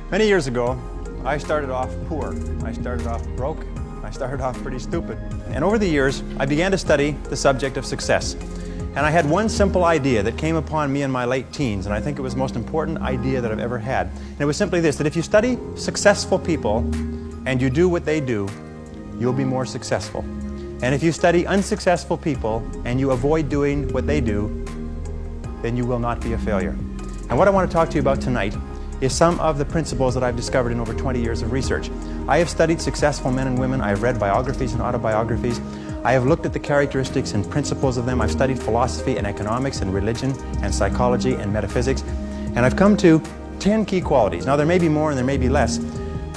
Many years ago, I started off poor. I started off broke. I started off pretty stupid. And over the years, I began to study the subject of success. And I had one simple idea that came upon me in my late teens, and I think it was the most important idea that I've ever had. And it was simply this, that if you study successful people and you do what they do, you'll be more successful. And if you study unsuccessful people and you avoid doing what they do, then you will not be a failure. And what I want to talk to you about tonight is some of the principles that I've discovered in over 20 years of research. I have studied successful men and women. I have read biographies and autobiographies. I have looked at the characteristics and principles of them. I've studied philosophy and economics and religion and psychology and metaphysics. And I've come to 10 key qualities. Now there may be more and there may be less,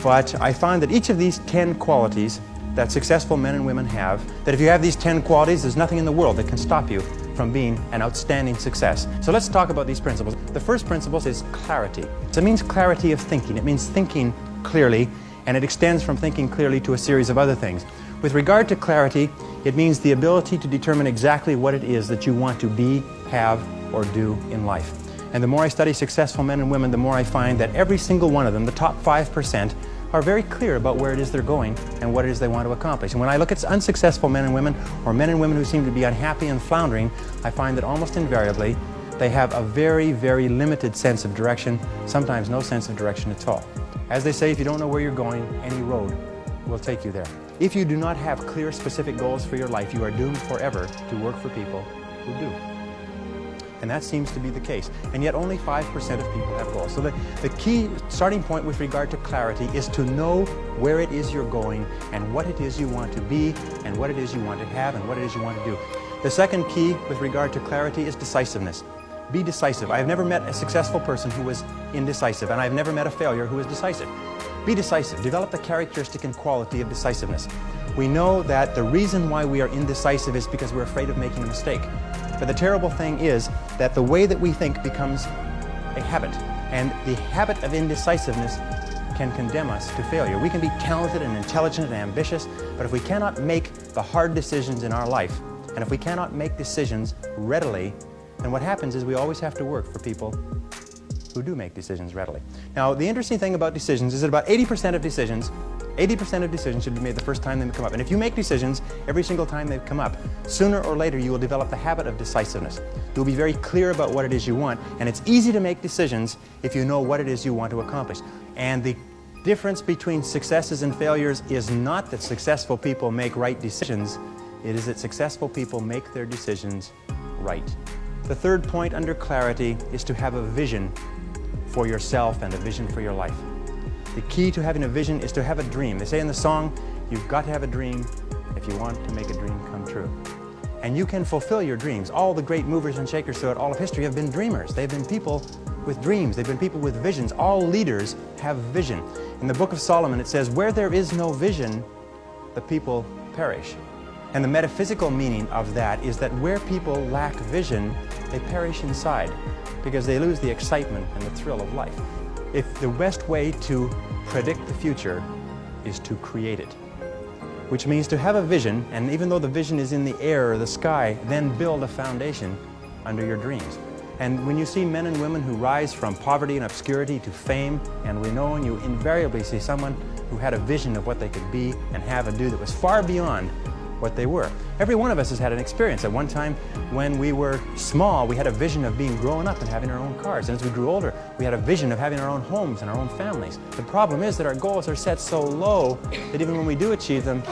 but I find that each of these 10 qualities that successful men and women have, that if you have these 10 qualities, there's nothing in the world that can stop you from being an outstanding success. So let's talk about these principles. The first principle is clarity. So it means clarity of thinking. It means thinking clearly, and it extends from thinking clearly to a series of other things. With regard to clarity, it means the ability to determine exactly what it is that you want to be, have, or do in life. And the more I study successful men and women, the more I find that every single one of them, the top 5%, are very clear about where it is they're going and what it is they want to accomplish. And when I look at unsuccessful men and women, or men and women who seem to be unhappy and floundering, I find that almost invariably they have a very, very limited sense of direction, sometimes no sense of direction at all. As they say, if you don't know where you're going, any road will take you there. If you do not have clear, specific goals for your life, you are doomed forever to work for people who do. And that seems to be the case. And yet only 5% of people have goals. So the key starting point with regard to clarity is to know where it is you're going and what it is you want to be and what it is you want to have and what it is you want to do. The second key with regard to clarity is decisiveness. Be decisive. I have never met a successful person who was indecisive, and I've never met a failure who was decisive. Be decisive. Develop the characteristic and quality of decisiveness. We know that the reason why we are indecisive is because we're afraid of making a mistake. But the terrible thing is that the way that we think becomes a habit, and the habit of indecisiveness can condemn us to failure. We can be talented and intelligent and ambitious, but if we cannot make the hard decisions in our life, and if we cannot make decisions readily, then what happens is we always have to work for people who do make decisions readily. Now, the interesting thing about decisions is that about 80% of decisions should be made the first time they come up. And if you make decisions every single time they come up, sooner or later you will develop the habit of decisiveness. You'll be very clear about what it is you want, and it's easy to make decisions if you know what it is you want to accomplish. And the difference between successes and failures is not that successful people make right decisions, it is that successful people make their decisions right. The third point under clarity is to have a vision for yourself and a vision for your life. The key to having a vision is to have a dream. They say in the song, you've got to have a dream if you want to make a dream come true. And you can fulfill your dreams. All the great movers and shakers throughout all of history have been dreamers. They've been people with dreams. They've been people with visions. All leaders have vision. In the book of Solomon it says, where there is no vision, the people perish. And the metaphysical meaning of that is that where people lack vision, they perish inside because they lose the excitement and the thrill of life. If the best way to predict the future is to create it, which means to have a vision, and even though the vision is in the air or the sky, then build a foundation under your dreams. And when you see men and women who rise from poverty and obscurity to fame and renown, you invariably see someone who had a vision of what they could be and have and do that was far beyond what they were. Every one of us has had an experience. At one time when we were small, we had a vision of being grown up and having our own cars. And as we grew older, we had a vision of having our own homes and our own families. The problem is that our goals are set so low that even when we do achieve them,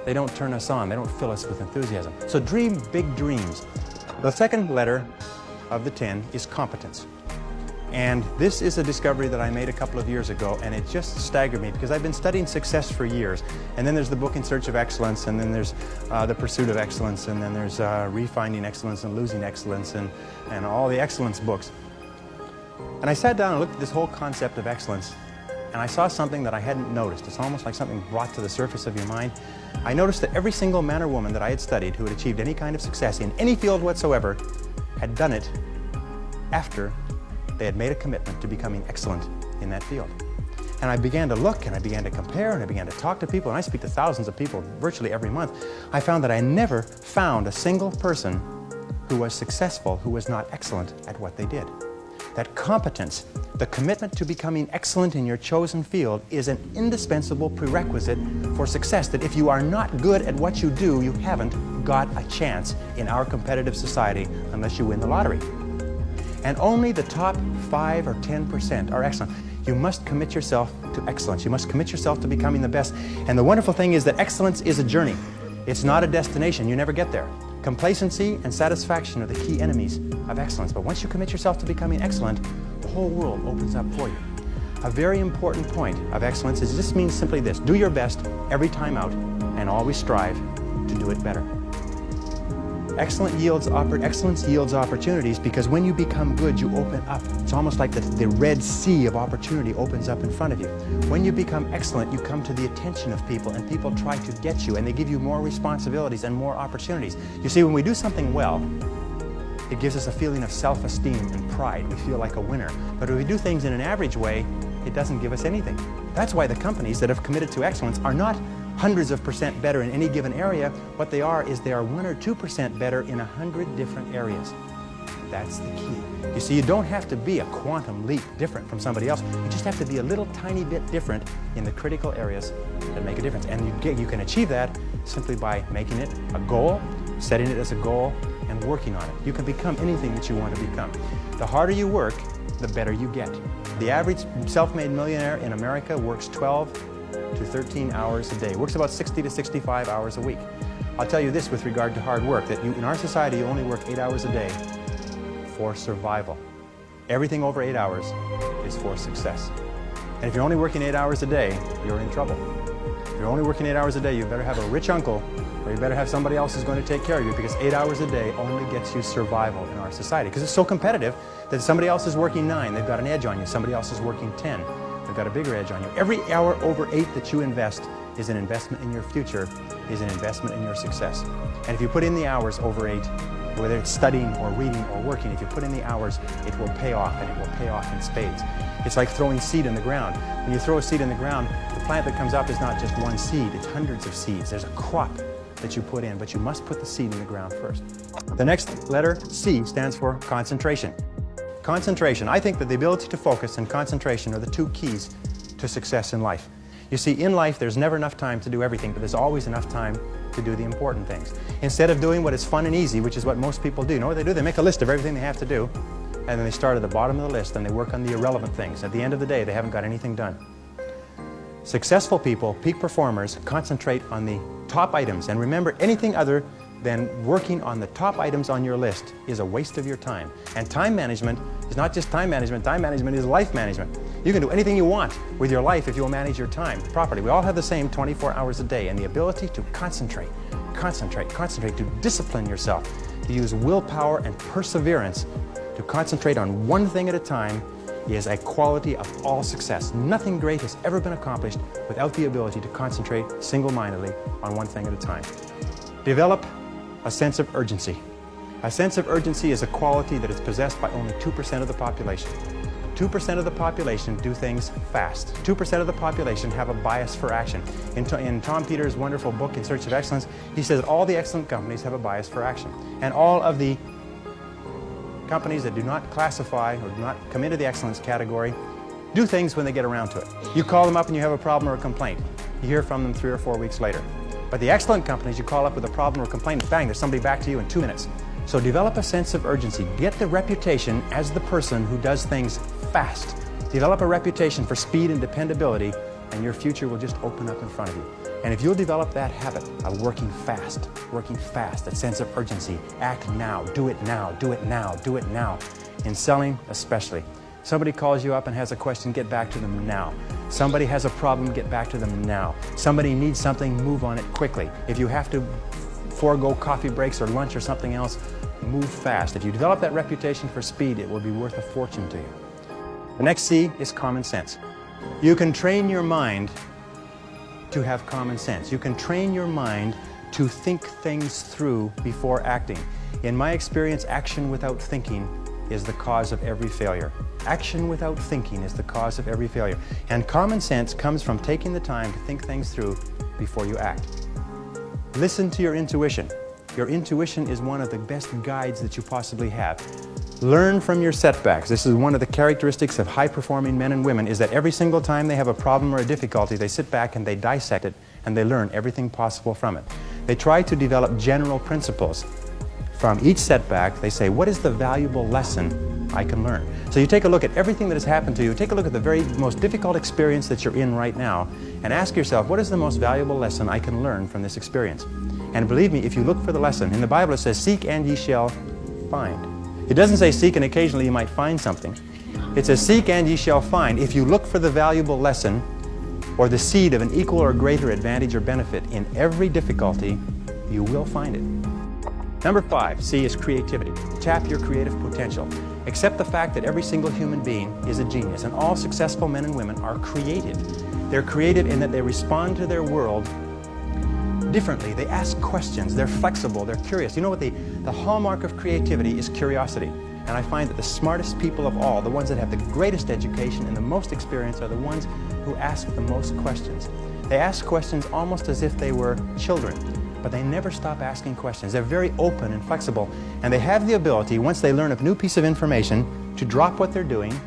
they don't turn us on. They don't fill us with enthusiasm. So dream big dreams. The second letter of the 10 is competence. And this is a discovery that I made a couple of years ago, and it just staggered me because I've been studying success for years. And then there's the book In Search of Excellence, and then there's The Pursuit of Excellence, and then there's Refinding Excellence and Losing Excellence, and all the excellence books. And I sat down and looked at this whole concept of excellence, and I saw something that I hadn't noticed. It's almost like something brought to the surface of your mind. I noticed that every single man or woman that I had studied who had achieved any kind of success in any field whatsoever had done it after they had made a commitment to becoming excellent in that field. And I began to look, and I began to compare, and I began to talk to people, and I speak to thousands of people virtually every month. I found that I never found a single person who was successful who was not excellent at what they did. that competence, the commitment to becoming excellent in your chosen field, is an indispensable prerequisite for success. That if you are not good at what you do, you haven't got a chance in our competitive society unless you win the lottery. And only the top 5 or 10% are excellent. You must commit yourself to excellence. You must commit yourself to becoming the best. And the wonderful thing is that excellence is a journey. It's not a destination. You never get there. Complacency and satisfaction are the key enemies of excellence. But once you commit yourself to becoming excellent, the whole world opens up for you. A very important point of excellence is this means simply this: do your best every time out and always strive to do it better. Excellence yields opportunities, because when you become good, you open up. It's almost like the Red Sea of opportunity opens up in front of you. When you become excellent, you come to the attention of people, and people try to get you, and they give you more responsibilities and more opportunities. You see, when we do something well, it gives us a feeling of self-esteem and pride. We feel like a winner. But if we do things in an average way, it doesn't give us anything. That's why the companies that have committed to excellence are not hundreds of % better in any given area. What they are is they are 1 or 2% better in 100 different areas. That's the key. You see, you don't have to be a quantum leap different from somebody else. You just have to be a little tiny bit different in the critical areas that make a difference. And you can achieve that simply by making it a goal, setting it as a goal, and working on it. You can become anything that you want to become. The harder you work, the better you get. The average self-made millionaire in America works 12 to 13 hours a day. Works about 60 to 65 hours a week. I'll tell you this with regard to hard work, that in our society you only work 8 hours a day for survival. Everything over 8 hours is for success. And if you're only working 8 hours a day, you're in trouble. If you're only working 8 hours a day, you better have a rich uncle, or you better have somebody else who's going to take care of you, because 8 hours a day only gets you survival in our society. Because it's so competitive that somebody else is working 9, they've got an edge on you. Somebody else is working 10. They've got a bigger edge on you. Every hour over 8 that you invest is an investment in your future, is an investment in your success. And if you put in the hours over 8, whether it's studying or reading or working, if you put in the hours, it will pay off, and it will pay off in spades. It's like throwing seed in the ground. When you throw a seed in the ground, the plant that comes up is not just one seed, it's hundreds of seeds. There's a crop that you put in, but you must put the seed in the ground first. The next letter, C, stands for concentration. Concentration. I think that the ability to focus and concentration are the 2 keys to success in life. You see, in life there's never enough time to do everything, but there's always enough time to do the important things. Instead of doing what is fun and easy, which is what most people do, you know what they do? They make a list of everything they have to do, and then they start at the bottom of the list and they work on the irrelevant things. At the end of the day, they haven't got anything done. Successful people, peak performers, concentrate on the top items, and remember, anything other than working on the top items on your list is a waste of your time. And time management is not just time management is life management. You can do anything you want with your life if you'll manage your time properly. We all have the same 24 hours a day, and the ability to concentrate, to discipline yourself, to use willpower and perseverance to concentrate on one thing at a time is a quality of all success. Nothing great has ever been accomplished without the ability to concentrate single-mindedly on one thing at a time. Develop a sense of urgency. A sense of urgency is a quality that is possessed by only 2% of the population. 2% of the population do things fast. 2% of the population have a bias for action. In Tom Peters' wonderful book, In Search of Excellence, he says all the excellent companies have a bias for action. And all of the companies that do not classify or do not come into the excellence category do things when they get around to it. You call them up and you have a problem or a complaint. You hear from them 3 or 4 weeks later. But the excellent companies, you call up with a problem or complaint, and bang, there's somebody back to you in 2 minutes. So develop a sense of urgency. Get the reputation as the person who does things fast. Develop a reputation for speed and dependability, and your future will just open up in front of you. And if you'll develop that habit of working fast, that sense of urgency, act now, do it now, do it now, do it now. In selling especially. Somebody calls you up and has a question, get back to them now. Somebody has a problem, get back to them now. Somebody needs something, move on it quickly. If you have to forego coffee breaks or lunch or something else, move fast. If you develop that reputation for speed, it will be worth a fortune to you. The next C is common sense. You can train your mind to have common sense. You can train your mind to think things through before acting. In my experience, action without thinking is the cause of every failure. Action without thinking is the cause of every failure. And common sense comes from taking the time to think things through before you act. Listen to your intuition. Your intuition is one of the best guides that you possibly have. Learn from your setbacks. This is one of the characteristics of high-performing men and women, is that every single time they have a problem or a difficulty, they sit back and they dissect it and they learn everything possible from it. They try to develop general principles. From each setback, they say, what is the valuable lesson I can learn? So you take a look at everything that has happened to you, take a look at the very most difficult experience that you're in right now, and ask yourself, what is the most valuable lesson I can learn from this experience? And believe me, if you look for the lesson, in the Bible it says, seek and ye shall find. It doesn't say seek and occasionally you might find something. It says seek and ye shall find. If you look for the valuable lesson or the seed of an equal or greater advantage or benefit in every difficulty, you will find it. Number 5, C, is creativity. Tap your creative potential. Accept the fact that every single human being is a genius, and all successful men and women are creative. They're creative in that they respond to their world differently. They ask questions, they're flexible, they're curious. You know what, the hallmark of creativity is curiosity. And I find that the smartest people of all, the ones that have the greatest education and the most experience, are the ones who ask the most questions. They ask questions almost as if they were children, but they never stop asking questions. They're very open and flexible, and they have the ability, once they learn a new piece of information, to drop what they're doing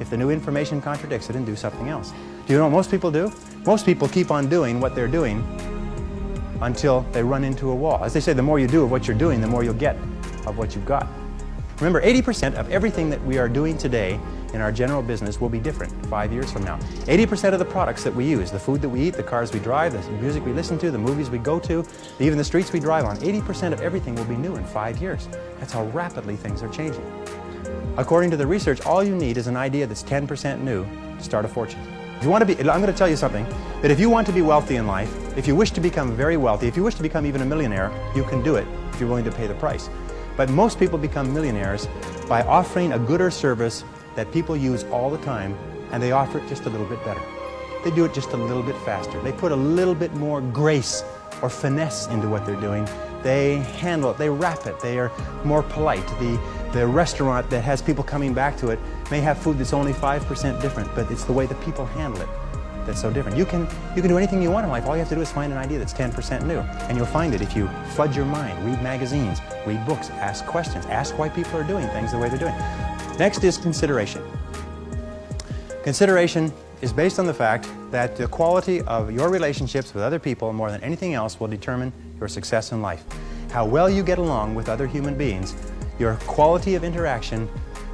if the new information contradicts it and do something else. Do you know what most people do? Most people keep on doing what they're doing until they run into a wall. As they say, the more you do of what you're doing, the more you'll get of what you've got. Remember, 80% of everything that we are doing today in our general business will be different 5 years from now. 80% of the products that we use, the food that we eat, the cars we drive, the music we listen to, the movies we go to, even the streets we drive on, 80% of everything will be new in 5 years. That's how rapidly things are changing. According to the research, all you need is an idea that's 10% new to start a fortune. If you want to be, I'm going to tell you something, that if you want to be wealthy in life, if you wish to become very wealthy, if you wish to become even a millionaire, you can do it if you're willing to pay the price. But most people become millionaires by offering a good or service that people use all the time, and they offer it just a little bit better. They do it just a little bit faster. They put a little bit more grace or finesse into what they're doing. They handle it, they wrap it, they are more polite. The restaurant that has people coming back to it may have food that's only 5% different, but it's the way that people handle it that's so different. You can do anything you want in life. All you have to do is find an idea that's 10% new, and you'll find it if you flood your mind, read magazines, read books, ask questions, ask why people are doing things the way they're doing. Next is consideration. Consideration is based on the fact that the quality of your relationships with other people more than anything else will determine your success in life. How well you get along with other human beings, your quality of interaction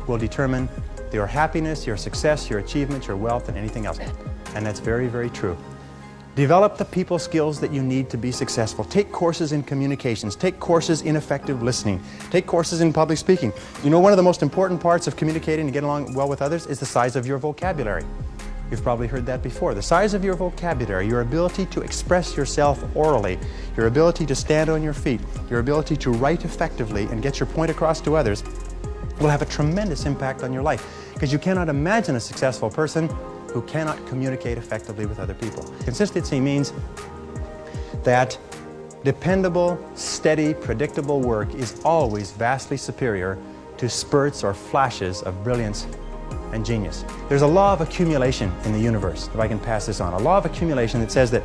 will determine your happiness, your success, your achievement, your wealth, and anything else. And that's very, very true. Develop the people skills that you need to be successful. Take courses in communications. Take courses in effective listening. Take courses in public speaking. You know, one of the most important parts of communicating and getting along well with others is the size of your vocabulary. You've probably heard that before. The size of your vocabulary, your ability to express yourself orally, your ability to stand on your feet, your ability to write effectively and get your point across to others will have a tremendous impact on your life, because you cannot imagine a successful person who cannot communicate effectively with other people. Consistency means that dependable, steady, predictable work is always vastly superior to spurts or flashes of brilliance and genius. There's a law of accumulation in the universe, if I can pass this on. A law of accumulation that says that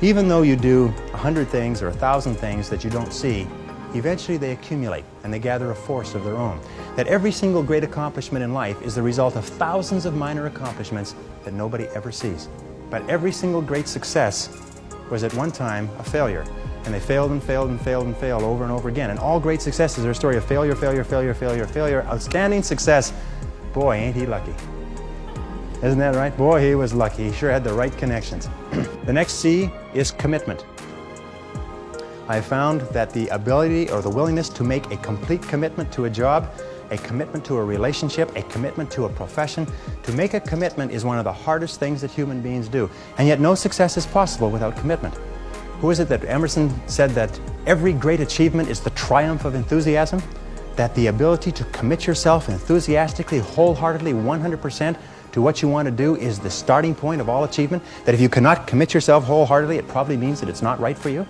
even though you do 100 things or 1,000 things that you don't see, eventually they accumulate and they gather a force of their own. That every single great accomplishment in life is the result of thousands of minor accomplishments that nobody ever sees. But every single great success was at one time a failure. And they failed and failed and failed and failed over and over again. And all great successes are a story of failure, failure, failure, failure, failure. Outstanding success. Boy, ain't he lucky. Isn't that right? Boy, he was lucky. He sure had the right connections. The next C is commitment. I found that the ability or the willingness to make a complete commitment to a job, a commitment to a relationship, a commitment to a profession, to make a commitment is one of the hardest things that human beings do. And yet no success is possible without commitment. Who is it that Emerson said that every great achievement is the triumph of enthusiasm? That the ability to commit yourself enthusiastically, wholeheartedly, 100% to what you want to do is the starting point of all achievement? That if you cannot commit yourself wholeheartedly, it probably means that it's not right for you?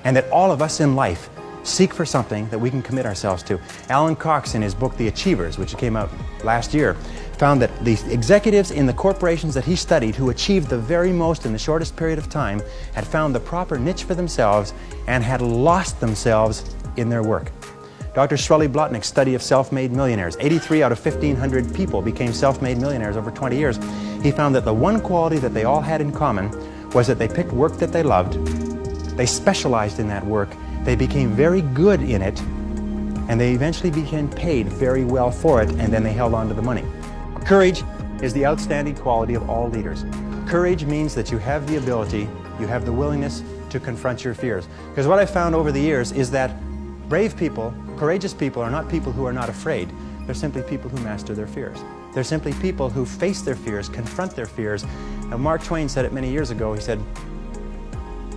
And that all of us in life seek for something that we can commit ourselves to. Alan Cox, in his book The Achievers, which came out last year, found that the executives in the corporations that he studied who achieved the very most in the shortest period of time had found the proper niche for themselves and had lost themselves in their work. Dr. Shirley Blotnick's study of self-made millionaires. 83 out of 1,500 people became self-made millionaires over 20 years. He found that the one quality that they all had in common was that they picked work that they loved, they specialized in that work, they became very good in it, and they eventually became paid very well for it, and then they held on to the money. Courage is the outstanding quality of all leaders. Courage means that you have the ability, you have the willingness to confront your fears. Because what I found over the years is that brave people, courageous people are not people who are not afraid. They're simply people who master their fears. They're simply people who face their fears, confront their fears. And Mark Twain said it many years ago. He said,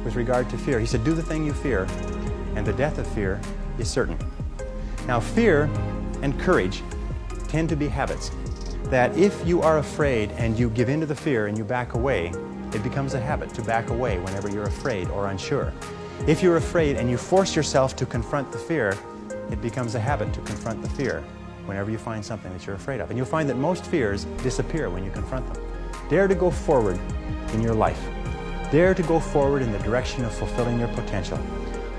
with regard to fear, he said, do the thing you fear, and the death of fear is certain. Now, fear and courage tend to be habits. That if you are afraid and you give in to the fear and you back away, it becomes a habit to back away whenever you're afraid or unsure. If you're afraid and you force yourself to confront the fear, it becomes a habit to confront the fear whenever you find something that you're afraid of. And you'll find that most fears disappear when you confront them. Dare to go forward in your life. Dare to go forward in the direction of fulfilling your potential.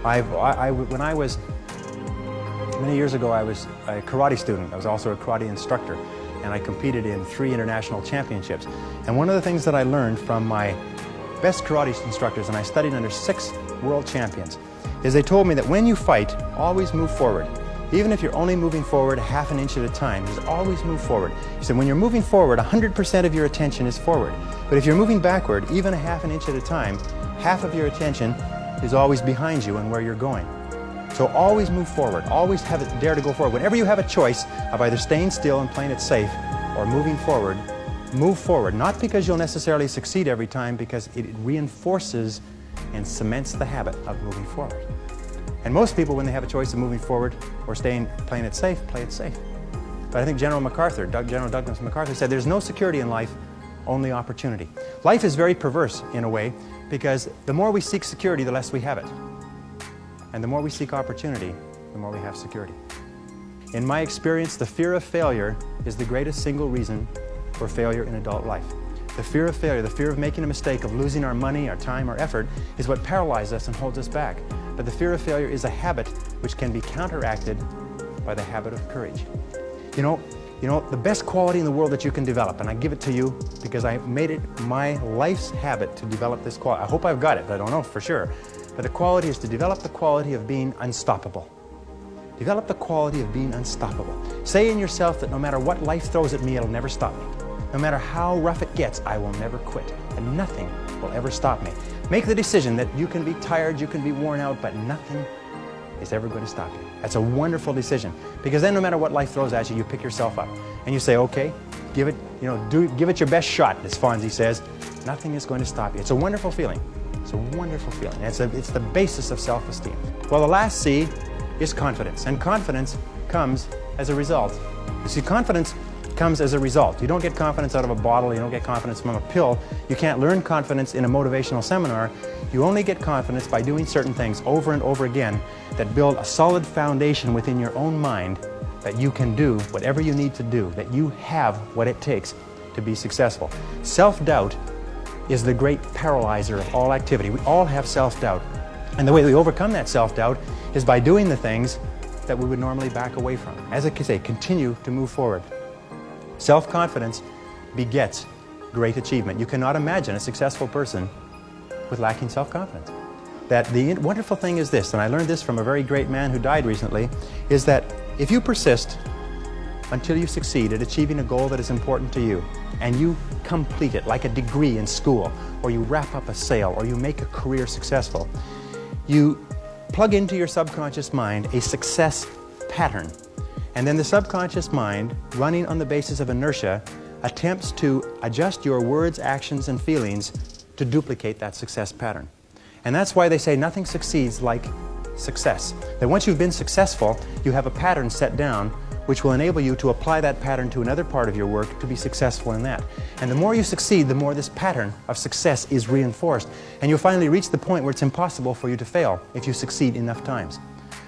When I was, many years ago, I was a karate student. I was also a karate instructor, and I competed in 3 international championships. And one of the things that I learned from my best karate instructors, and I studied under 6 world champions, is they told me that when you fight, always move forward. Even if you're only moving forward half an inch at a time, just always move forward. He said when you're moving forward, 100% of your attention is forward. But if you're moving backward, even a half an inch at a time, half of your attention is always behind you and where you're going. So always move forward. Always dare to go forward. Whenever you have a choice of either staying still and playing it safe or moving forward, move forward. Not because you'll necessarily succeed every time, because it reinforces and cements the habit of moving forward. And most people, when they have a choice of moving forward or playing it safe, play it safe. But I think General Douglas MacArthur said there's no security in life, only opportunity. Life is very perverse in a way, because the more we seek security, the less we have it. And the more we seek opportunity, the more we have security. In my experience, the fear of failure is the greatest single reason for failure in adult life. The fear of failure, the fear of making a mistake, of losing our money, our time, our effort, is what paralyzes us and holds us back. But the fear of failure is a habit which can be counteracted by the habit of courage. You know, the best quality in the world that you can develop, and I give it to you because I made it my life's habit to develop this quality. I hope I've got it, but I don't know for sure. But the quality is to develop the quality of being unstoppable. Develop the quality of being unstoppable. Say in yourself that no matter what life throws at me, it'll never stop me. No matter how rough it gets, I will never quit, and nothing will ever stop me. Make the decision that you can be tired, you can be worn out, but nothing is ever going to stop you. That's a wonderful decision, because then no matter what life throws at you, you pick yourself up and you say, okay, give it your best shot, as Fonzie says. Nothing is going to stop you. It's a wonderful feeling. It's a wonderful feeling. It's the basis of self-esteem. Well, the last C is confidence, and confidence comes as a result. You see, confidence comes as a result. You don't get confidence out of a bottle, you don't get confidence from a pill. You can't learn confidence in a motivational seminar. You only get confidence by doing certain things over and over again that build a solid foundation within your own mind that you can do whatever you need to do, that you have what it takes to be successful. Self-doubt is the great paralyzer of all activity. We all have self-doubt. And the way we overcome that self-doubt is by doing the things that we would normally back away from. As I say, continue to move forward. Self-confidence begets great achievement. You cannot imagine a successful person with lacking self-confidence. That the wonderful thing is this, and I learned this from a very great man who died recently, is that if you persist until you succeed at achieving a goal that is important to you, and you complete it like a degree in school, or you wrap up a sale, or you make a career successful, you plug into your subconscious mind a success pattern. And then the subconscious mind, running on the basis of inertia, attempts to adjust your words, actions, and feelings to duplicate that success pattern. And that's why they say nothing succeeds like success. That once you've been successful, you have a pattern set down which will enable you to apply that pattern to another part of your work to be successful in that. And the more you succeed, the more this pattern of success is reinforced. And you'll finally reach the point where it's impossible for you to fail if you succeed enough times.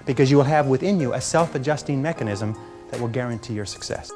Because you will have within you a self-adjusting mechanism that will guarantee your success.